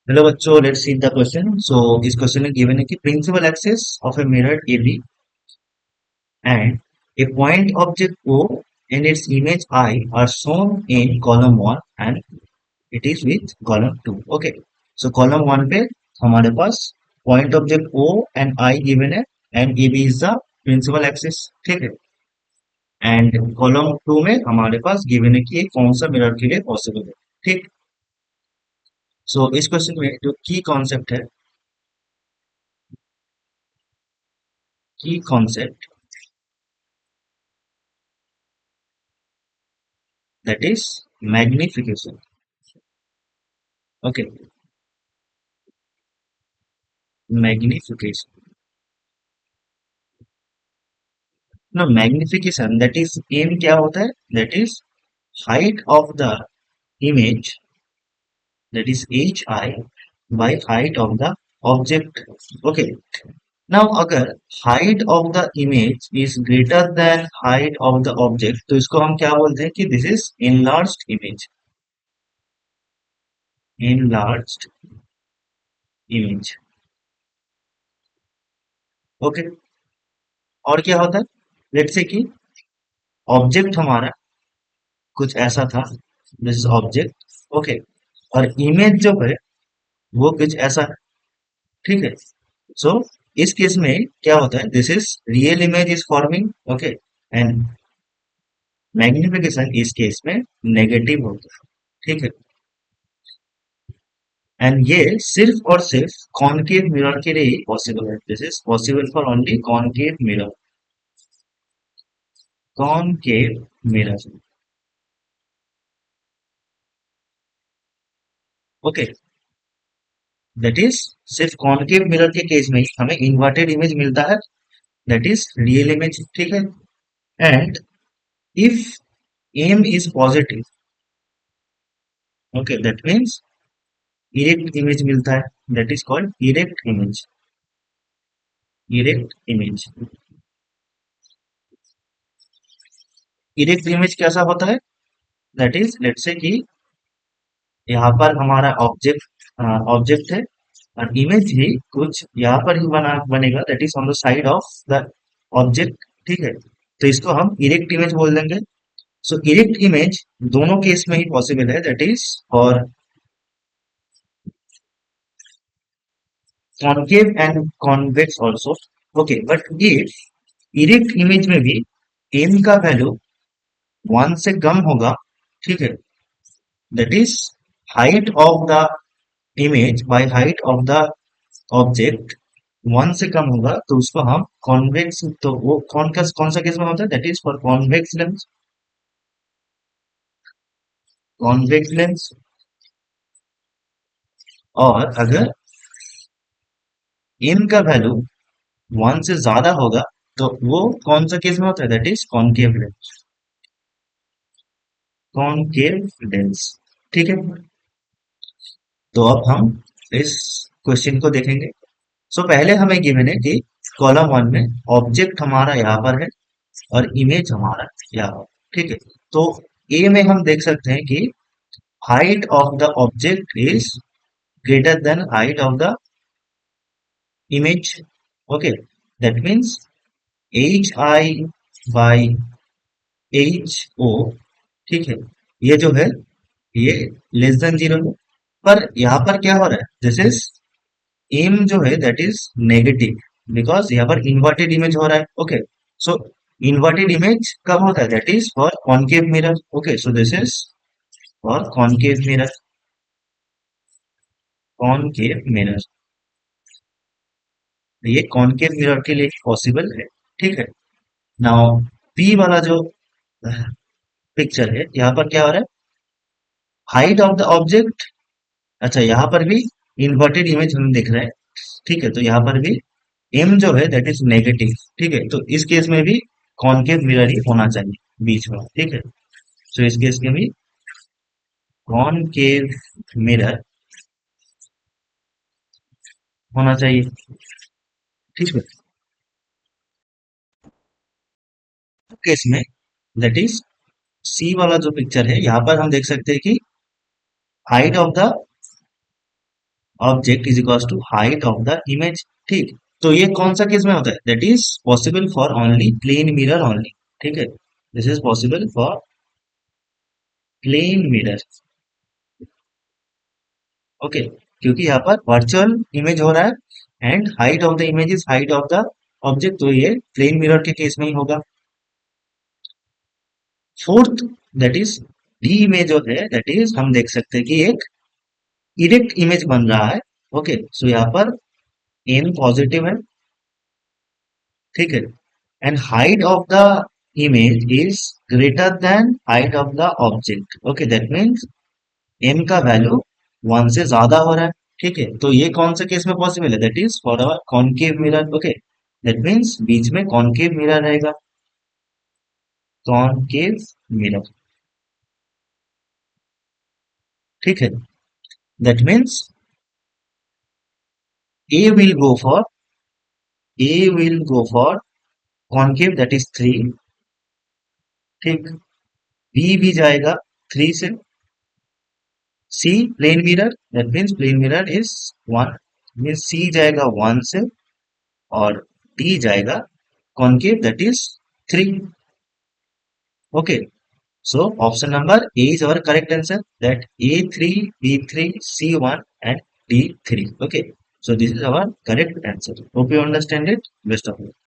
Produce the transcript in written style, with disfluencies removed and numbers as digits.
Hello बच्चों, let's see the question. So इस question में given है कि principal axis of a mirror AB and a point object O and its image I are shown in column 1 and it is with column 2. Okay. So column 1 पे हमारे पास point object O and I given है and AB is the principal axis. ठीक है. And column 2 में हमारे पास given है कि ये कौन सा mirror के लिए possible है. ठीक. So इस question में जो key concept है, key concept that is magnification. Okay, magnification. No, magnification. That is aim क्या होता है? That is height of the image. That is hi by height of the object. Okay. Now अगर height of the image is greater than height of the object, तो इसको हम क्या बोलते हैं कि this is enlarged image. Enlarged image. Okay. और क्या होता है? Let's say कि ऑब्जेक्ट हमारा कुछ ऐसा था, दिस इज ऑब्जेक्ट. ओके. और इमेज जो है वो कुछ ऐसा है. ठीक है. सो इस केस में क्या होता है, this is real image is forming. Okay. And magnification इस केस में नेगेटिव होता है. ठीक है. एंड ये सिर्फ और सिर्फ कॉनकेव मिरर के लिए ही पॉसिबल है. This is possible for only concave mirror. Concave mirror. Okay. That is सिर्फ कॉनकेव मिरर के केस में ही हमें इन्वर्टेड इमेज मिलता है. That is real image. ठीक है. And if m is positive, okay, that means erect image मिलता है. That is called erect image. Erect image. Erect image कैसा होता है? दैट इज लेट्स से कि यहाँ पर हमारा ऑब्जेक्ट ऑब्जेक्ट है और इमेज ही कुछ यहाँ पर ही बनेगा. That is on the side of the object. ठीक है. तो इसको हम इरेक्ट इमेज बोल देंगे. सो इरेक्ट इमेज दोनों केस में ही पॉसिबल है. That is for concave and convex also. Okay. But if erect image में भी एम का वैल्यू 1 से कम होगा, ठीक है, that is height of the image by height of the object 1 से कम होगा, तो उसको हम कॉन्वेक्स. तो वो कौन सा केस में होता है? That is for convex lens. Convex lens. और अगर एम का वैल्यू 1 से ज्यादा होगा तो वो कौन सा केस में होता है? That is concave lens. Concave lens. ठीक है. तो अब हम इस क्वेश्चन को देखेंगे. सो पहले हमें गिवन है कि कॉलम 1 में ऑब्जेक्ट हमारा यहाँ पर है और इमेज हमारा यहाँ पर. ठीक है. तो ए में हम देख सकते हैं कि height of the object is greater than height of the image. Okay. That means h i by h o. ठीक है. ये जो है ये लेस देन जीरो है. पर यहाँ पर क्या हो रहा है? दिस इज एम जो है दैट इज नेगेटिव बिकॉज यहाँ पर इन्वर्टेड इमेज हो रहा है. ओके. सो इन्वर्टेड इमेज कब होता है? That is for concave mirror. Okay. So this is for concave mirror. Concave mirror. ये कॉनकेव मिरर के लिए पॉसिबल है. ठीक है. नाउ पी वाला जो पिक्चर है यहाँ पर क्या हो रहा है? Height of the object. अच्छा, यहाँ पर भी इन्वर्टेड इमेज हम देख रहे हैं. ठीक है. तो यहाँ पर भी एम जो है दैट इज नेगेटिव. ठीक है. तो इस केस में भी कॉनकेव मिरर ही होना चाहिए बीच में. ठीक है. तो इस केस में भी कॉनकेव मिरर होना चाहिए. ठीक है. केस में दैट इज सी वाला जो पिक्चर है यहाँ पर हम देख सकते हैं कि height of the object is equal to height of the image. ठीक, तो ये कौन सा केस में होता है? That is possible for only plane mirror only. ठीक है, this is possible for plane mirror. Okay, क्योंकि यहाँ पर वर्चुअल इमेज हो रहा है and height of the image is height of the object, तो ये प्लेन मिरर के केस में ही होगा। फोर्थ, दैट इज डी में जो है दैट इज हम देख सकते हैं कि एक इरेक्ट इमेज बन रहा है। ओके, सो यहाँ पर एन पॉजिटिव है। ठीक है, and height of the image is greater than height of the object. Okay, that means m का वैल्यू 1 से ज्यादा हो रहा है। ठीक है, तो ये कौन से केस में पॉसिबल है? That is for our concave mirror. Okay, that means बीच में कॉनकेव मिरर रहेगा, कॉनकेव मिरर। ठीक है, that means A will go for concave, that is 3। ठीक, बी भी जाएगा 3 से। C plane mirror, that means plane mirror is 1, means C जाएगा 1 से, और डी जाएगा concave that is 3। Okay, so option number A is our correct answer, that A3, B3, C1 and D3. Okay, so this is our correct answer. Hope you understand it. Best of luck.